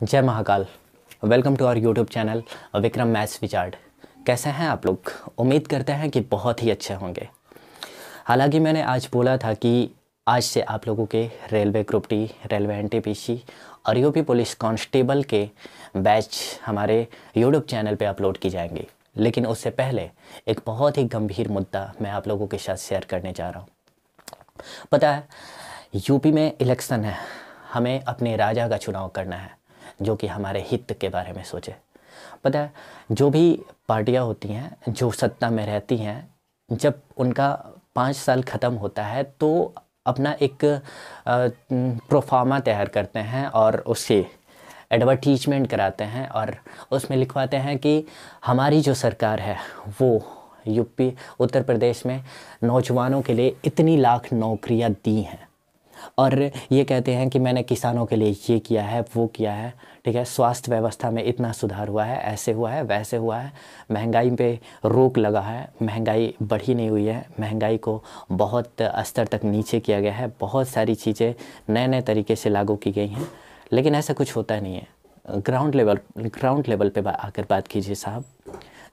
जय Mahakal. Welcome to our YouTube channel Vikram maths Vichar. कैसे हैं आप लोग? उम्मीद करते हैं कि बहुत ही अच्छे होंगे। हालांकि मैंने आज बोला था कि आज से आप लोगों के railway group D, railway NTPC और यूपी पुलिस कांस्टेबल के बैच हमारे यूट्यूब चैनल पे अपलोड की जाएंगी। लेकिन उससे पहले एक बहुत ही गंभीर मुद्दा मैं आप लोगों के साथ शेयर करने जा रहा हूँ। पता है, यूपी में इलेक्शन है, हमें अपने राजा का चुनाव करना है जो कि हमारे हित के बारे में सोचे। पता है, जो भी पार्टियां होती हैं जो सत्ता में रहती हैं, जब उनका 5 साल ख़त्म होता है तो अपना एक प्रोफार्मा तैयार करते हैं और उससे एडवर्टीजमेंट कराते हैं और उसमें लिखवाते हैं कि हमारी जो सरकार है वो यूपी उत्तर प्रदेश में नौजवानों के लिए इतनी लाख नौकरियां दी हैं और ये कहते हैं कि मैंने किसानों के लिए ये किया है, वो किया है, ठीक है, स्वास्थ्य व्यवस्था में इतना सुधार हुआ है, ऐसे हुआ है, वैसे हुआ है, महंगाई पे रोक लगा है, महंगाई बढ़ी नहीं हुई है, महंगाई को बहुत स्तर तक नीचे किया गया है, बहुत सारी चीज़ें नए नए तरीके से लागू की गई हैं। लेकिन ऐसा कुछ होता नहीं है। ग्राउंड लेवल पे आकर बात कीजिए साहब।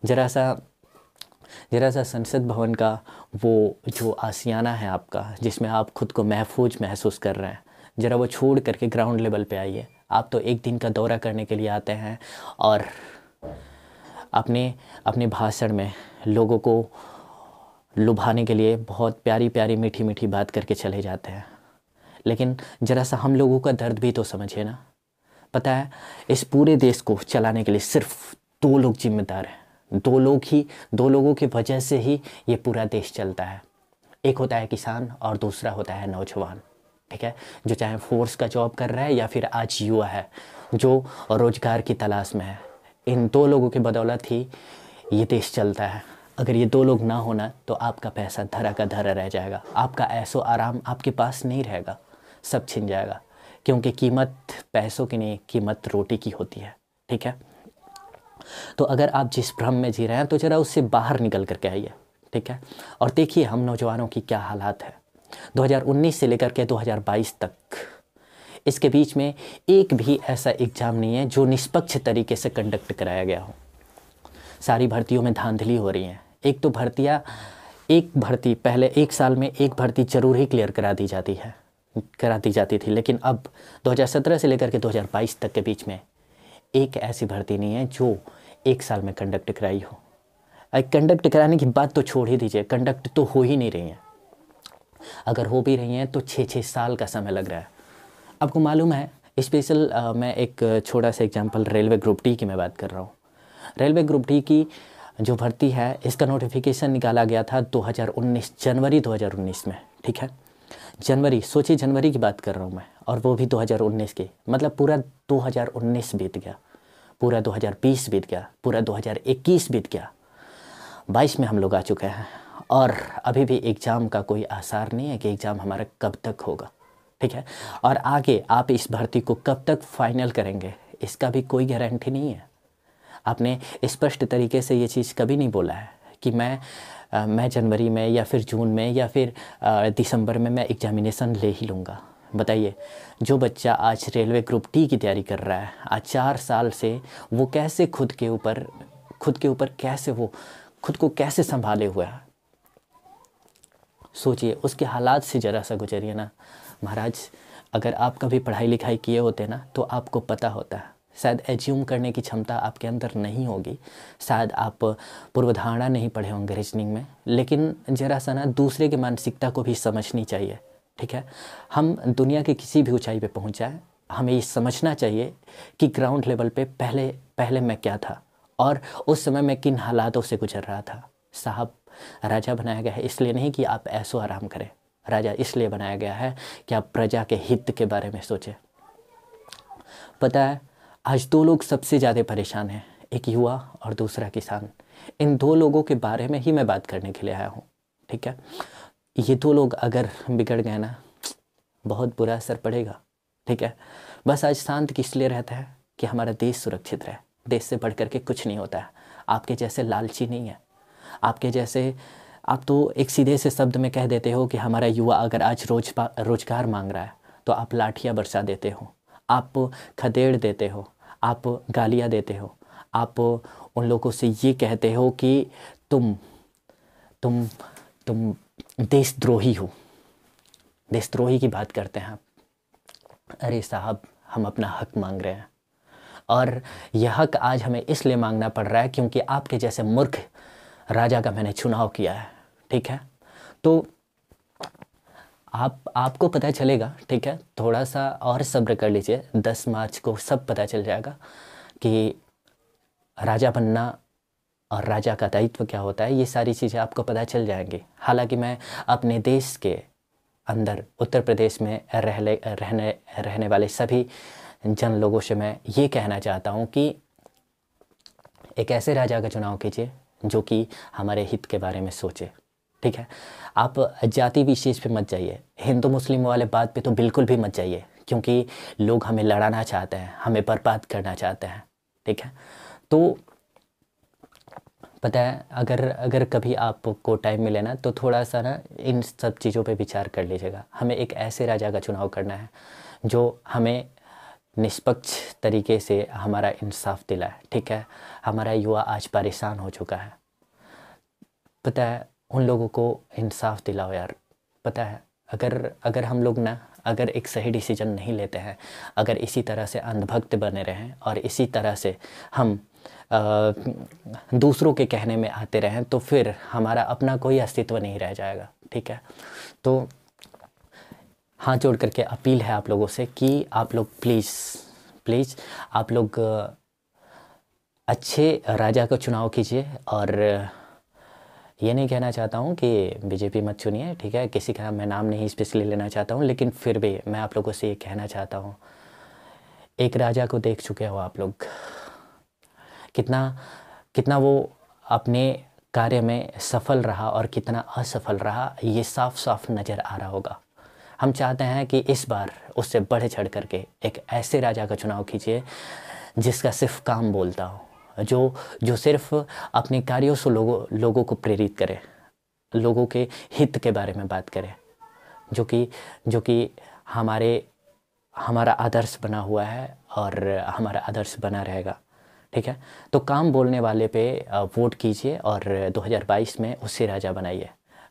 ज़रा सा संसद भवन का वो जो आशियाना है आपका, जिसमें आप खुद को महफूज महसूस कर रहे हैं, ज़रा वो छोड़ करके ग्राउंड लेवल पे आइए। आप तो एक दिन का दौरा करने के लिए आते हैं और अपने अपने भाषण में लोगों को लुभाने के लिए बहुत प्यारी प्यारी मीठी मीठी बात करके चले जाते हैं। लेकिन ज़रा सा हम लोगों का दर्द भी तो समझिए ना। पता है, इस पूरे देश को चलाने के लिए सिर्फ 2 लोग जिम्मेदार हैं। 2 लोगों की वजह से ही ये पूरा देश चलता है। एक होता है किसान और दूसरा होता है नौजवान, ठीक है, जो चाहे फोर्स का जॉब कर रहा है या फिर आज युवा है जो रोज़गार की तलाश में है। इन 2 लोगों की बदौलत ही ये देश चलता है। अगर ये 2 लोग ना होना तो आपका पैसा धरा का धरा रह जाएगा, आपका ऐसो आराम आपके पास नहीं रहेगा, सब छिन जाएगा। क्योंकि कीमत पैसों की नहीं, कीमत रोटी की होती है, ठीक है। तो अगर आप जिस भ्रम में जी रहे हैं तो ज़रा उससे बाहर निकल करके आइए, ठीक है, और देखिए हम नौजवानों की क्या हालात है। 2019 से लेकर के 2022 तक, इसके बीच में एक भी ऐसा एग्ज़ाम नहीं है जो निष्पक्ष तरीके से कंडक्ट कराया गया हो। सारी भर्तियों में धांधली हो रही है। एक भर्ती पहले 1 साल में एक भर्ती ज़रूर ही क्लियर करा दी जाती थी, लेकिन अब 2017 से लेकर के 2022 तक के बीच में एक ऐसी भर्ती नहीं है जो 1 साल में कंडक्ट कराई हो। कंडक्ट कराने की बात तो छोड़ ही दीजिए, कंडक्ट तो हो ही नहीं रही हैं। अगर हो भी रही हैं तो 6-6 साल का समय लग रहा है। आपको मालूम है, स्पेशल मैं एक छोटा सा एग्जांपल रेलवे ग्रुप डी की मैं बात कर रहा हूँ। रेलवे ग्रुप डी की जो भर्ती है, इसका नोटिफिकेशन निकाला गया था 2019 जनवरी 2019 में, ठीक है। जनवरी, सोचिए जनवरी की बात कर रहा हूँ मैं, और वो भी 2019 की। मतलब पूरा 2019 बीत गया, पूरा 2020 बीत गया, पूरा 2021 बीत गया, 22 में हम लोग आ चुके हैं और अभी भी एग्ज़ाम का कोई आसार नहीं है कि एग्ज़ाम हमारा कब तक होगा, ठीक है। और आगे आप इस भर्ती को कब तक फाइनल करेंगे इसका भी कोई गारंटी नहीं है। आपने स्पष्ट तरीके से ये चीज़ कभी नहीं बोला है कि मैं जनवरी में या फिर जून में या फिर दिसंबर में मैं एग्जामिनेशन ले ही लूँगा। बताइए, जो बच्चा आज रेलवे ग्रुप डी की तैयारी कर रहा है, आज 4 साल से वो कैसे खुद के ऊपर कैसे वो खुद को कैसे संभाले हुए है, सोचिए। उसके हालात से ज़रा सा गुजरिए ना महाराज। अगर आप कभी पढ़ाई लिखाई किए होते ना तो आपको पता होता है। शायद एज्यूम करने की क्षमता आपके अंदर नहीं होगी, शायद आप पूर्वधारणा नहीं पढ़े होंगे रीजनिंग में, लेकिन ज़रा सा ना दूसरे की मानसिकता को भी समझनी चाहिए, ठीक है। हम दुनिया के किसी भी ऊंचाई पे पहुंच जाए, हमें ये समझना चाहिए कि ग्राउंड लेवल पे पहले मैं क्या था और उस समय मैं किन हालातों से गुजर रहा था। साहब, राजा बनाया गया है इसलिए नहीं कि आप ऐसो आराम करें, राजा इसलिए बनाया गया है कि आप प्रजा के हित के बारे में सोचें। पता है, आज 2 लोग सबसे ज़्यादा परेशान हैं, एक युवा और दूसरा किसान। इन 2 लोगों के बारे में ही मैं बात करने के लिए आया हूँ, ठीक है। ये 2 लोग अगर बिगड़ गए ना, बहुत बुरा असर पड़ेगा, ठीक है। बस आज शांत किस लिए रहता है कि हमारा देश सुरक्षित रहे। देश से बढ़ कर के कुछ नहीं होता है। आपके जैसे लालची नहीं है, आपके जैसे आप तो एक सीधे से शब्द में कह देते हो कि हमारा युवा अगर आज रोज़गार मांग रहा है तो आप लाठियाँ बरसा देते हो, आप खदेड़ देते हो, आप गालियाँ देते हो, आप उन लोगों से ये कहते हो कि तुम तुम तुम देशद्रोही हो, देशद्रोही की बात करते हैं आप। अरे साहब, हम अपना हक मांग रहे हैं और यह हक आज हमें इसलिए मांगना पड़ रहा है क्योंकि आपके जैसे मूर्ख राजा का मैंने चुनाव किया है, ठीक है। तो आपको पता चलेगा, ठीक है, थोड़ा सा और सब्र कर लीजिए, 10 मार्च को सब पता चल जाएगा कि राजा बनना और राजा का दायित्व क्या होता है। ये सारी चीज़ें आपको पता चल जाएंगी। हालांकि मैं अपने देश के अंदर उत्तर प्रदेश में रहने वाले सभी जन लोगों से मैं ये कहना चाहता हूँ कि एक ऐसे राजा का चुनाव कीजिए जो कि हमारे हित के बारे में सोचे, ठीक है। आप जाति विशेष पे मत जाइए, हिंदू मुस्लिम वाले बात पे तो बिल्कुल भी मत जाइए, क्योंकि लोग हमें लड़ाना चाहते हैं, हमें बर्बाद करना चाहते हैं, ठीक है। तो पता है, अगर कभी आपको टाइम मिले ना तो थोड़ा सा ना इन सब चीज़ों पे विचार कर लीजिएगा। हमें एक ऐसे राजा का चुनाव करना है जो हमें निष्पक्ष तरीके से हमारा इंसाफ दिलाए, ठीक है। हमारा युवा आज परेशान हो चुका है, पता है, उन लोगों को इंसाफ दिलाओ यार। पता है, अगर हम लोग ना अगर एक सही डिसीजन नहीं लेते हैं, अगर इसी तरह से अंधभक्त बने रहें और इसी तरह से हम दूसरों के कहने में आते रहें तो फिर हमारा अपना कोई अस्तित्व नहीं रह जाएगा, ठीक है। तो हाथ जोड़ करके अपील है आप लोगों से कि आप लोग प्लीज़ आप लोग अच्छे राजा का चुनाव कीजिए। और ये नहीं कहना चाहता हूँ कि बीजेपी मत चुनिए, ठीक है, किसी का मैं नाम नहीं स्पेशली लेना चाहता हूँ, लेकिन फिर भी मैं आप लोगों से ये कहना चाहता हूँ, एक राजा को देख चुके हो आप लोग, कितना वो अपने कार्य में सफल रहा और कितना असफल रहा, ये साफ साफ नज़र आ रहा होगा। हम चाहते हैं कि इस बार उससे बढ़ चढ़ करके एक ऐसे राजा का चुनाव कीजिए जिसका सिर्फ काम बोलता हो, जो सिर्फ अपने कार्यों से लोगों को प्रेरित करे, लोगों के हित के बारे में बात करे, जो कि हमारा आदर्श बना हुआ है और हमारा आदर्श बना रहेगा, ठीक है। तो काम बोलने वाले पे वोट कीजिए और 2022 में उससे राजा बनाइए।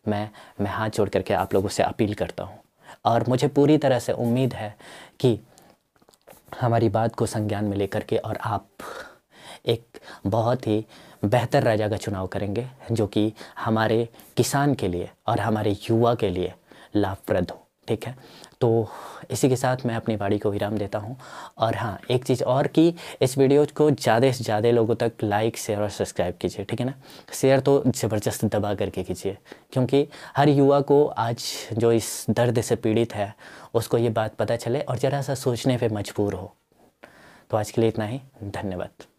मैं हाथ जोड़ करके आप लोगों से अपील करता हूँ और मुझे पूरी तरह से उम्मीद है कि हमारी बात को संज्ञान में लेकर के और आप एक बहुत ही बेहतर राजा का चुनाव करेंगे जो कि हमारे किसान के लिए और हमारे युवा के लिए लाभप्रद हो, ठीक है। तो इसी के साथ मैं अपनी वाणी को विराम देता हूं। और हाँ, एक चीज़ और कि इस वीडियो को ज़्यादा से ज़्यादा लोगों तक लाइक, शेयर और सब्सक्राइब कीजिए, ठीक है ना। शेयर तो ज़बरदस्त दबा करके कीजिए, क्योंकि हर युवा को आज जो इस दर्द से पीड़ित है उसको ये बात पता चले और ज़रा सा सोचने पर मजबूर हो। तो आज के लिए इतना ही, धन्यवाद।